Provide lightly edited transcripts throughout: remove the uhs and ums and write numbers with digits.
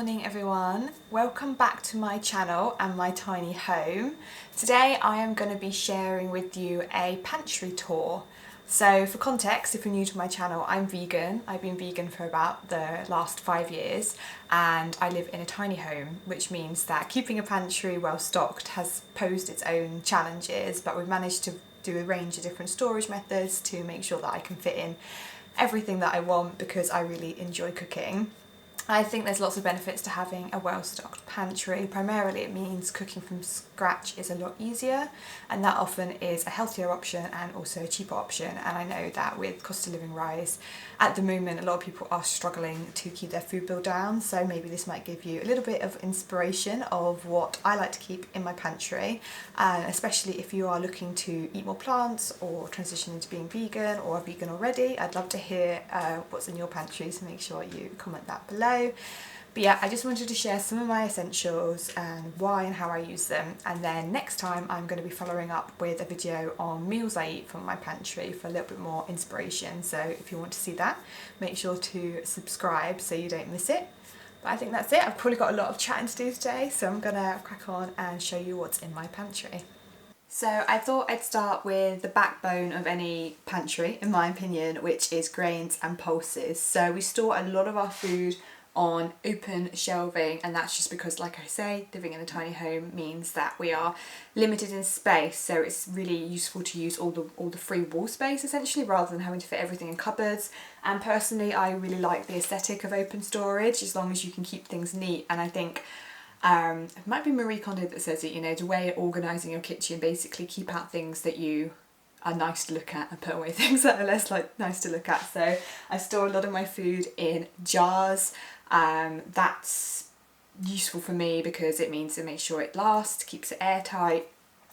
morning everyone, welcome back to my channel and my tiny home. Today I am going to be sharing with you a pantry tour. So for context, if you're new to my channel, I'm vegan. I've been vegan for about the last 5 years and I live in a tiny home, which means that keeping a pantry well stocked has posed its own challenges, but we've managed to do a range of different storage methods to make sure that I can fit in everything that I want because I really enjoy cooking. I think there's lots of benefits to having a well-stocked pantry. Primarily it means cooking from scratch is a lot easier, and that often is a healthier option and also a cheaper option. And I know that with cost of living rise at the moment, a lot of people are struggling to keep their food bill down, so maybe this might give you a little bit of inspiration of what I like to keep in my pantry, especially if you are looking to eat more plants or transition into being vegan or are vegan already. I'd love to hear what's in your pantry, so make sure you comment that below. But yeah, I just wanted to share some of my essentials and why and how I use them, and then next time I'm going to be following up with a video on meals I eat from my pantry for a little bit more inspiration. So if you want to see that, make sure to subscribe so you don't miss it. But I think that's it. I've probably got a lot of chatting to do today, so I'm gonna crack on and show you what's in my pantry. So I thought I'd start with the backbone of any pantry, in my opinion, which is grains and pulses. So we store a lot of our food on open shelving, and that's just because, like I say, living in a tiny home means that we are limited in space, so it's really useful to use all the free wall space essentially, rather than having to fit everything in cupboards. And personally I really like the aesthetic of open storage, as long as you can keep things neat. And I think it might be Marie Kondo that says it, you know, the way of organising your kitchen, basically keep out things that you are nice to look at and put away things that are less nice to look at. So I store a lot of my food in jars. That's useful for me because it means to make sure it lasts, keeps it airtight,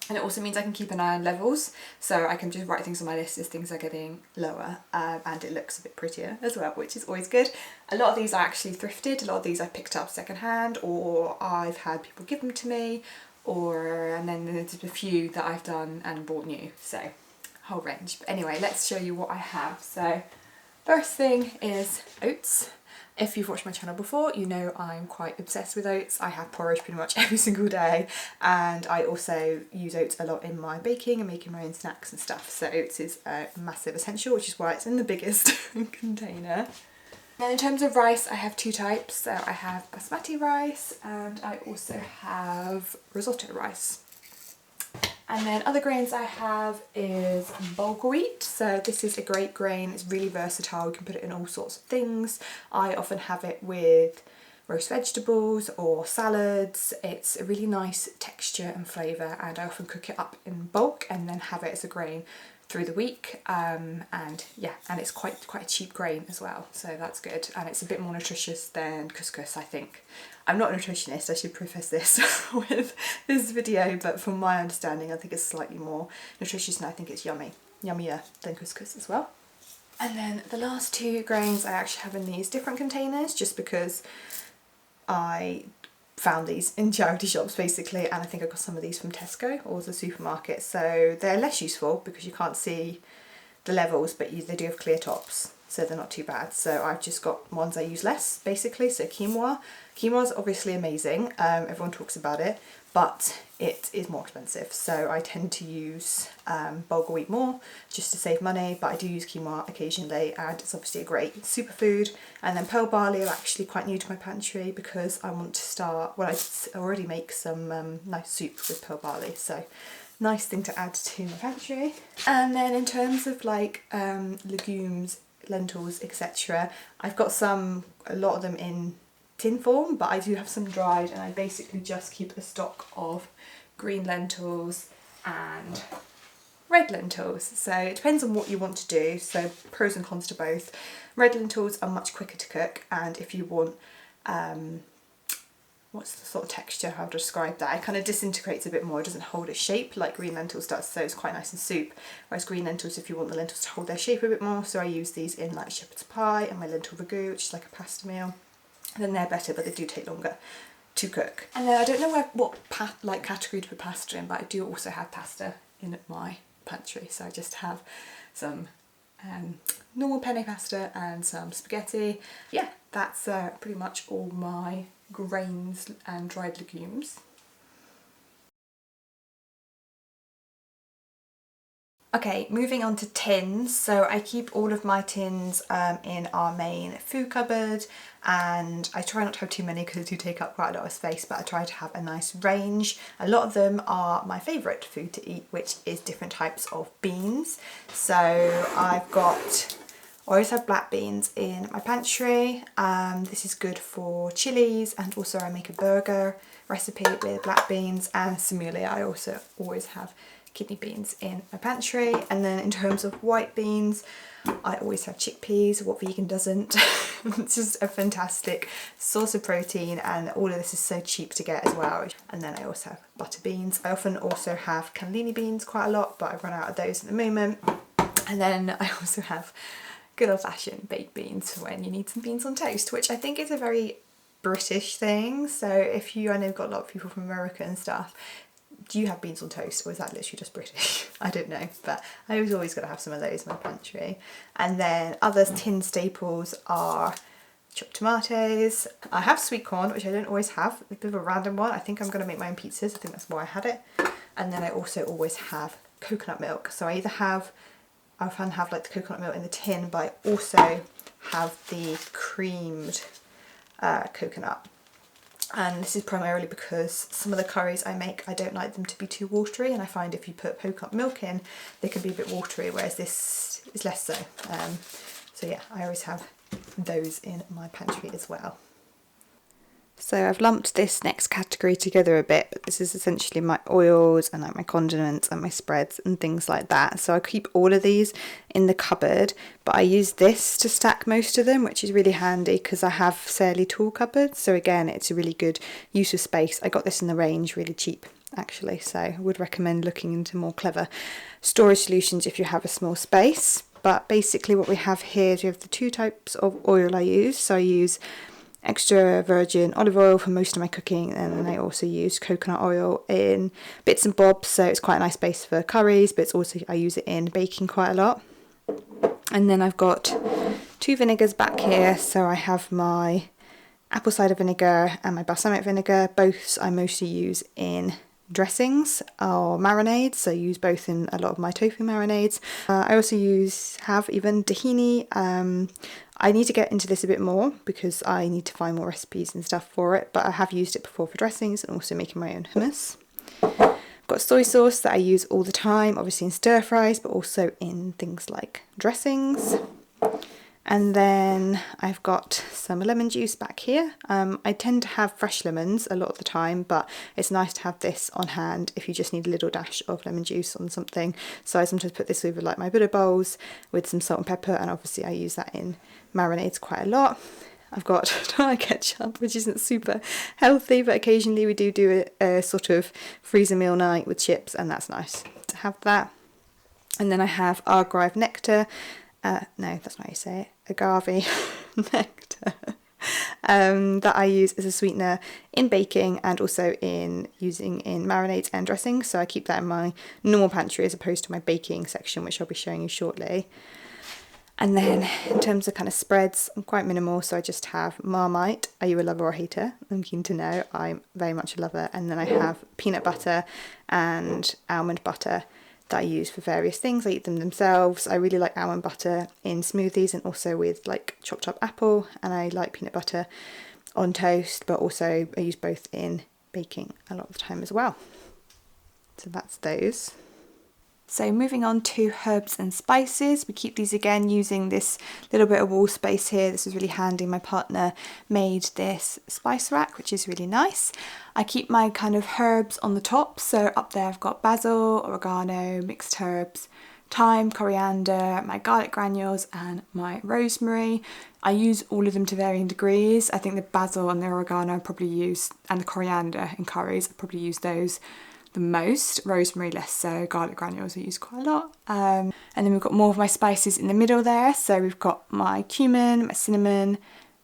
and it also means I can keep an eye on levels, so I can just write things on my list as things are getting lower, and it looks a bit prettier as well, which is always good. A lot of these are actually thrifted, a lot of these I picked up secondhand, or I've had people give them to me, and then there's a few that I've done and bought new, so whole range. But anyway, let's show you what I have. So first thing is oats. If you've watched my channel before, you know I'm quite obsessed with oats. I have porridge pretty much every single day, and I also use oats a lot in my baking and making my own snacks and stuff. So oats is a massive essential, which is why it's in the biggest container. And in terms of rice, I have two types. So I have basmati rice and I also have risotto rice. And then other grains I have is bulgur wheat. So this is a great grain, it's really versatile, you can put it in all sorts of things. I often have it with roast vegetables or salads. It's a really nice texture and flavour, and I often cook it up in bulk and then have it as a grain through the week, and yeah, and it's quite a cheap grain as well, so that's good, and it's a bit more nutritious than couscous, I think. I'm not a nutritionist, I should preface this with this video, but from my understanding I think it's slightly more nutritious, and I think it's yummier than couscous as well. And then the last two grains I actually have in these different containers, just because I found these in charity shops basically, and I think I got some of these from Tesco or the supermarket, so they're less useful because you can't see the levels, but they do have clear tops, so they're not too bad. So I've just got ones I use less basically. So quinoa is obviously amazing, everyone talks about it, but it is more expensive, so I tend to use bulgur wheat more just to save money, but I do use quinoa occasionally, and it's obviously a great superfood. And then pearl barley are actually quite new to my pantry because I want to start, well, I already make some nice soup with pearl barley, so nice thing to add to my pantry. And then in terms of like legumes, lentils, etc., I've got a lot of them in tin form, but I do have some dried, and I basically just keep a stock of green lentils and red lentils. So it depends on what you want to do, so pros and cons to both. Red lentils are much quicker to cook, and if you want what's the sort of texture, how to describe that, it kind of disintegrates a bit more, it doesn't hold its shape like green lentils does, so it's quite nice in soup. Whereas green lentils, if you want the lentils to hold their shape a bit more, so I use these in like shepherd's pie and my lentil ragu, which is like a pasta meal. And then they're better, but they do take longer to cook. And then I don't know what category to put pasta in, but I do also have pasta in my pantry, so I just have some normal penne pasta and some spaghetti. Yeah, that's pretty much all my grains and dried legumes. Okay, moving on to tins. So I keep all of my tins in our main food cupboard, and I try not to have too many because they do take up quite a lot of space, but I try to have a nice range. A lot of them are my favourite food to eat, which is different types of beans. So I always have black beans in my pantry. This is good for chilies, and also I make a burger recipe with black beans, and similarly I also always have kidney beans in my pantry. And then in terms of white beans, I always have chickpeas. What vegan doesn't? It's just a fantastic source of protein, and all of this is so cheap to get as well. And then I also have butter beans. I often also have cannellini beans quite a lot, but I've run out of those at the moment. And then I also have good old-fashioned baked beans for when you need some beans on toast, which I think is a very British thing. So if you, I know, got a lot of people from America and stuff, do you have beans on toast, or is that literally just British? I don't know, but I was always got to have some of those in my pantry. And then other tin staples are chopped tomatoes. I have sweet corn, which I don't always have, a bit of a random one. I think I'm going to make my own pizzas. I think that's why I had it. And then I also always have coconut milk. So I often have like the coconut milk in the tin, but I also have the creamed coconut. And this is primarily because some of the curries I make, I don't like them to be too watery, and I find if you put coconut milk in, they can be a bit watery, whereas this is less so. So yeah, I always have those in my pantry as well. So I've lumped this next category together a bit, but this is essentially my oils and like my condiments and my spreads and things like that. So I keep all of these in the cupboard, but I use this to stack most of them, which is really handy because I have fairly tall cupboards. So again, it's a really good use of space. I got this in the range really cheap actually, so I would recommend looking into more clever storage solutions if you have a small space. But basically what we have here is we have the two types of oil I use. So I use extra virgin olive oil for most of my cooking, and then I also use coconut oil in bits and bobs, so it's quite a nice base for curries, but it's also, I use it in baking quite a lot. And then I've got two vinegars back here. So I have my apple cider vinegar and my balsamic vinegar. Both I mostly use in dressings or marinades, so I use both in a lot of my tofu marinades. I also have even tahini. I need to get into this a bit more because I need to find more recipes and stuff for it, but I have used it before for dressings and also making my own hummus. I've got soy sauce that I use all the time, obviously in stir fries, but also in things like dressings. And then I've got some lemon juice back here. I tend to have fresh lemons a lot of the time, but it's nice to have this on hand if you just need a little dash of lemon juice on something. So I sometimes put this over like my Buddha bowls with some salt and pepper, and obviously I use that in marinades quite a lot. I've got tomato ketchup, which isn't super healthy, but occasionally we do a sort of freezer meal night with chips, and that's nice to have that. And then I have agave nectar. No, that's not how you say it. Agave nectar. That I use as a sweetener in baking and also in using in marinades and dressings. So I keep that in my normal pantry as opposed to my baking section, which I'll be showing you shortly. And then in terms of kind of spreads, I'm quite minimal, so I just have Marmite. Are you a lover or hater? I'm keen to know. I'm very much a lover. And then I have peanut butter and almond butter that I use for various things. I eat them themselves. I really like almond butter in smoothies and also with like chopped up apple, and I like peanut butter on toast, but also I use both in baking a lot of the time as well. So that's those. So moving on to herbs and spices, we keep these again using this little bit of wall space here. This is really handy. My partner made this spice rack, which is really nice. I keep my kind of herbs on the top. So up there I've got basil, oregano, mixed herbs, thyme, coriander, my garlic granules and my rosemary. I use all of them to varying degrees. I think the basil and the oregano I probably use, and the coriander in curries, I probably use those the most. Rosemary less so. Garlic granules I use quite a lot. And then we've got more of my spices in the middle there. So we've got my cumin, my cinnamon,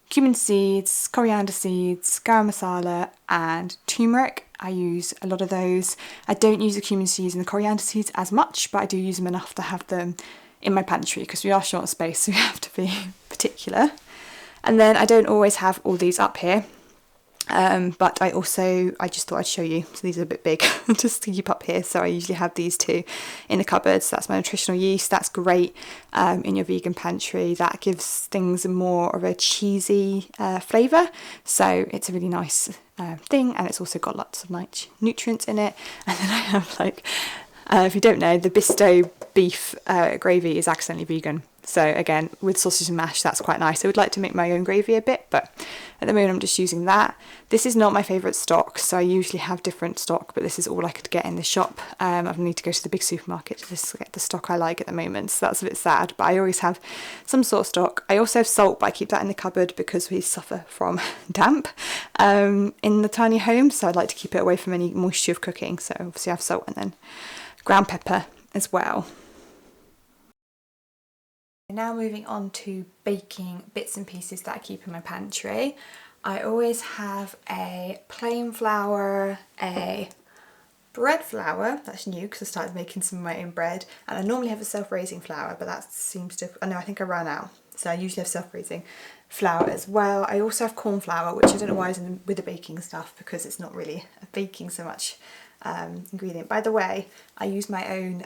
cumin seeds, coriander seeds, garam masala and turmeric. I use a lot of those. I don't use the cumin seeds and the coriander seeds as much, but I do use them enough to have them in my pantry because we are short of space, so we have to be particular. And then I don't always have all these up here. But I just thought I'd show you. So these are a bit big just to keep up here. So I usually have these two in the cupboard. So that's my nutritional yeast. That's great in your vegan pantry. That gives things more of a cheesy flavour. So it's a really nice thing, and it's also got lots of nice nutrients in it. And then I have like, if you don't know, the Bisto beef gravy is accidentally vegan. So again, with sausage and mash, that's quite nice. I would like to make my own gravy a bit, but at the moment I'm just using that. This is not my favourite stock, so I usually have different stock, but this is all I could get in the shop. I need to go to the big supermarket to just get the stock I like at the moment, so that's a bit sad, but I always have some sort of stock. I also have salt, but I keep that in the cupboard because we suffer from damp in the tiny home, so I'd like to keep it away from any moisture of cooking. So obviously I have salt and then ground pepper as well. Now moving on to baking bits and pieces that I keep in my pantry. I always have a plain flour, a bread flour, that's new because I started making some of my own bread, and I normally have a self-raising flour, but that seems to, I think I ran out, so I usually have self-raising flour as well. I also have corn flour, which I don't know why is with the baking stuff, because it's not really a baking so much ingredient. By the way, I use my own,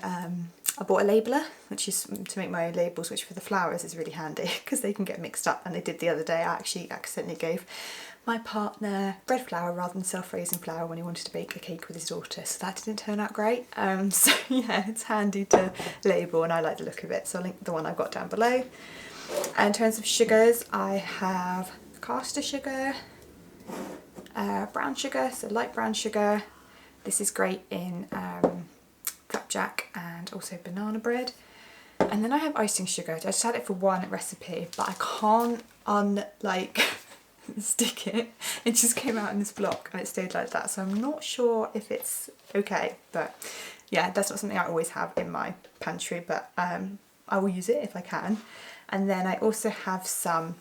I bought a labeler, which is to make my own labels, which for the flours is really handy because they can get mixed up, and they did the other day. I actually accidentally gave my partner bread flour rather than self-raising flour when he wanted to bake a cake with his daughter, so that didn't turn out great. So yeah, it's handy to label, and I like the look of it, so I'll link the one I've got down below. And in terms of sugars, I have caster sugar, brown sugar, so light brown sugar. This is great in flapjack and also banana bread. And then I have icing sugar. I just had it for one recipe, but I can't stick it. It just came out in this block and it stayed like that, so I'm not sure if it's okay. But yeah, that's not something I always have in my pantry, but I will use it if I can. And then I also have some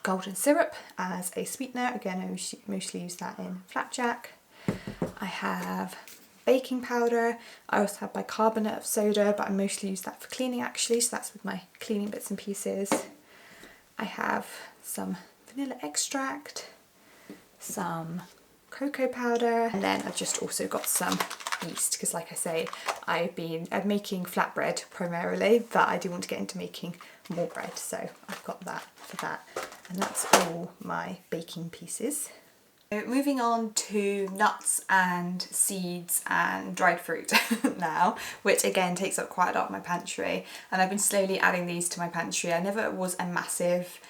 golden syrup as a sweetener. Again, I mostly use that in flapjack. I have baking powder. I also have bicarbonate of soda, but I mostly use that for cleaning actually, so that's with my cleaning bits and pieces. I have some vanilla extract, some cocoa powder, and then I've just also got some yeast because, like I say, I'm making flatbread primarily, but I do want to get into making more bread, so I've got that for that. And that's all my baking pieces. So moving on to nuts and seeds and dried fruit now, which again takes up quite a lot of my pantry, and I've been slowly adding these to my pantry. I never was a massive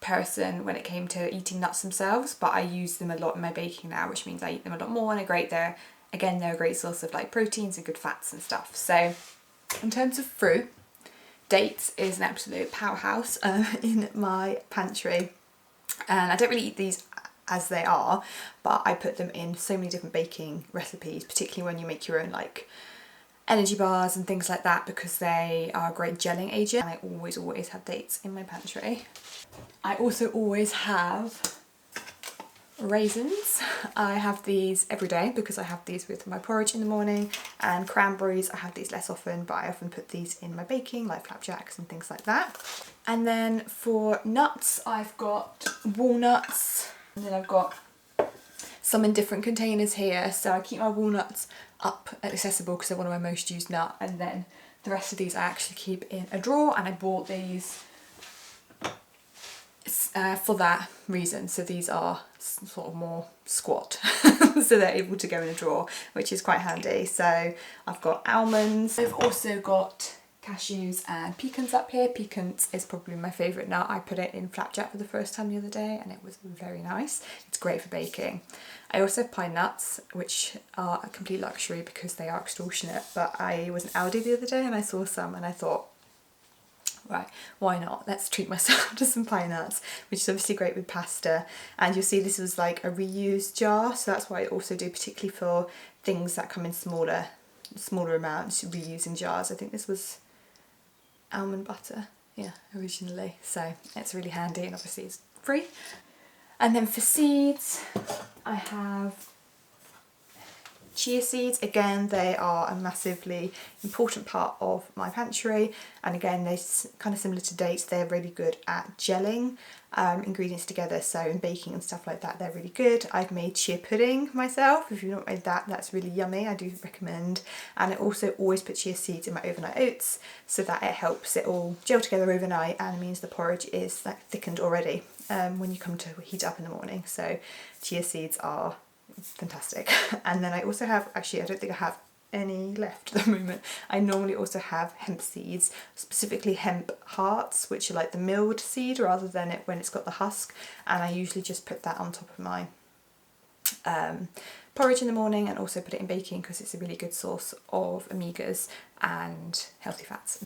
person when it came to eating nuts themselves, but I use them a lot in my baking now, which means I eat them a lot more, and they're a great source of like proteins and good fats and stuff. So in terms of fruit, dates is an absolute powerhouse in my pantry, and I don't really eat these as they are, but I put them in so many different baking recipes, particularly when you make your own like energy bars and things like that, because they are a great gelling agent, and I always have dates in my pantry. I also always have raisins. I have these every day because I have these with my porridge in the morning, and cranberries, I have these less often, but I often put these in my baking, like flapjacks and things like that. And then for nuts, I've got walnuts, and then I've got some in different containers here, so I keep my walnuts up and accessible because they're one of my most used nut, and then the rest of these I actually keep in a drawer, and I bought these for that reason. So these are sort of more squat so they're able to go in a drawer, which is quite handy. So I've got almonds, I've also got cashews and pecans up here. Pecans is probably my favourite nut. I put it in flapjack for the first time the other day and it was very nice. It's great for baking. I also have pine nuts, which are a complete luxury because they are extortionate, but I was in Aldi the other day and I saw some and I thought, right, why not? Let's treat myself to some pine nuts, which is obviously great with pasta. And you'll see this was like a reused jar, so that's what I also do, particularly for things that come in smaller amounts, reusing jars. I think this was almond butter, yeah, originally, so it's really handy and obviously it's free. And then for seeds, I have Chia seeds, again, they are a massively important part of my pantry, and again, they're kind of similar to dates. They're really good at gelling ingredients together, so in baking and stuff like that, they're really good. I've made chia pudding myself. If you've not made that, that's really yummy. I do recommend. And I also always put chia seeds in my overnight oats so that it helps it all gel together overnight and means the porridge is like thickened already when you come to heat it up in the morning. So chia seeds are fantastic. And then I also have, actually I don't think I have any left at the moment. I normally also have hemp seeds, specifically hemp hearts, which are like the milled seed rather than it when it's got the husk, and I usually just put that on top of my porridge in the morning and also put it in baking because it's a really good source of omegas and healthy fats.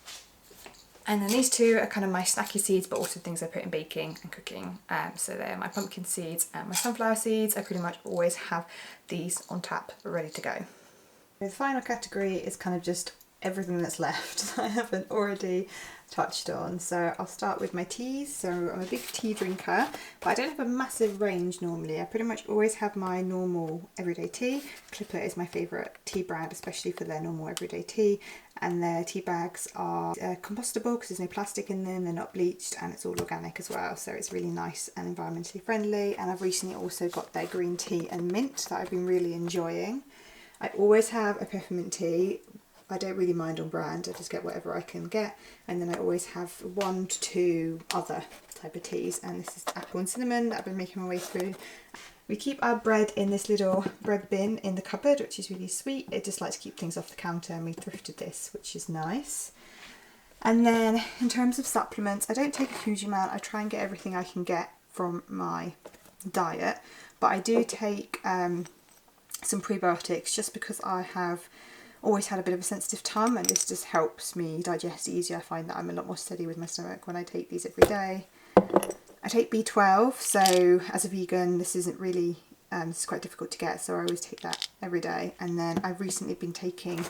And then these two are kind of my snacky seeds, but also things I put in baking and cooking. So they're my pumpkin seeds and my sunflower seeds. I pretty much always have these on tap ready to go. The final category is kind of just everything that's left that I haven't already touched on. So I'll start with my teas. So I'm a big tea drinker, but I don't have a massive range normally. I pretty much always have my normal everyday tea. Clipper is my favourite tea brand, especially for their normal everyday tea. And their tea bags are compostable because there's no plastic in them, they're not bleached, and it's all organic as well. So it's really nice and environmentally friendly. And I've recently also got their green tea and mint that I've been really enjoying. I always have a peppermint tea. I don't really mind on brand, I just get whatever I can get. And then I always have 1 to 2 other type of teas, and this is apple and cinnamon that I've been making my way through. We keep our bread in this little bread bin in the cupboard, which is really sweet. It just likes to keep things off the counter, and we thrifted this, which is nice. And then in terms of supplements, I don't take a huge amount. I try and get everything I can get from my diet, but I do take some prebiotics just because I have always had a bit of a sensitive tongue, and this just helps me digest easier. I find that I'm a lot more steady with my stomach when I take these every day. I take B12, so as a vegan this isn't really, it's quite difficult to get, so I always take that every day. And then I've recently been taking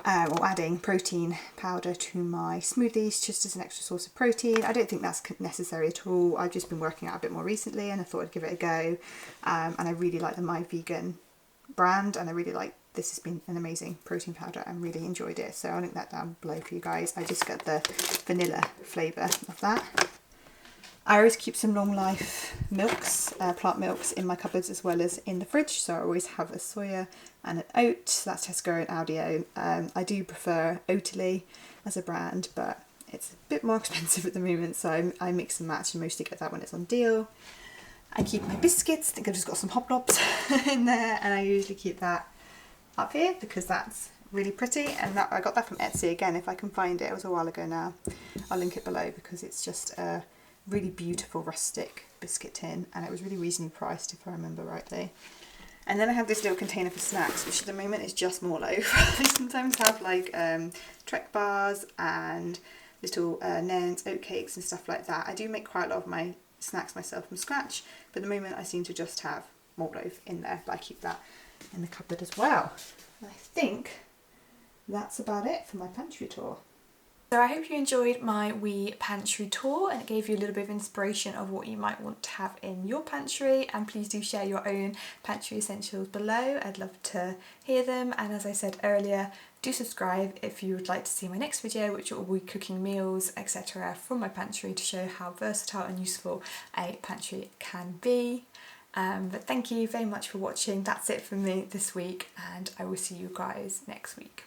or adding protein powder to my smoothies just as an extra source of protein. I don't think that's necessary at all. I've just been working out a bit more recently and I thought I'd give it a go, and I really like the My Vegan brand, and I really like this. Has been an amazing protein powder and really enjoyed it, so I'll link that down below for you guys. I just get the vanilla flavour of that. I always keep some long life milks, plant milks in my cupboards as well as in the fridge, so I always have a soya and an oat. That's Tesco and Aldi. I do prefer Oatly as a brand, but it's a bit more expensive at the moment, so I mix and match and mostly get that when it's on deal. I keep my biscuits. I think I've just got some Hobnobs in there, and I usually keep that up here because that's really pretty, and that I got that from Etsy again if I can find it. It was a while ago now. I'll link it below because it's just a really beautiful rustic biscuit tin, and it was really reasonably priced if I remember rightly. And then I have this little container for snacks, which at the moment is just more loaf. I sometimes have like Trek bars and little Nairn's oatcakes and stuff like that. I do make quite a lot of my snacks myself from scratch, but at the moment I seem to just have malt loaf in there, but I keep that in the cupboard as well. And I think that's about it for my pantry tour. So I hope you enjoyed my wee pantry tour and it gave you a little bit of inspiration of what you might want to have in your pantry, and please do share your own pantry essentials below. I'd love to hear them, and as I said earlier, do subscribe if you would like to see my next video, which will be cooking meals, etc. from my pantry to show how versatile and useful a pantry can be. But thank you very much for watching. That's it from me this week, and I will see you guys next week.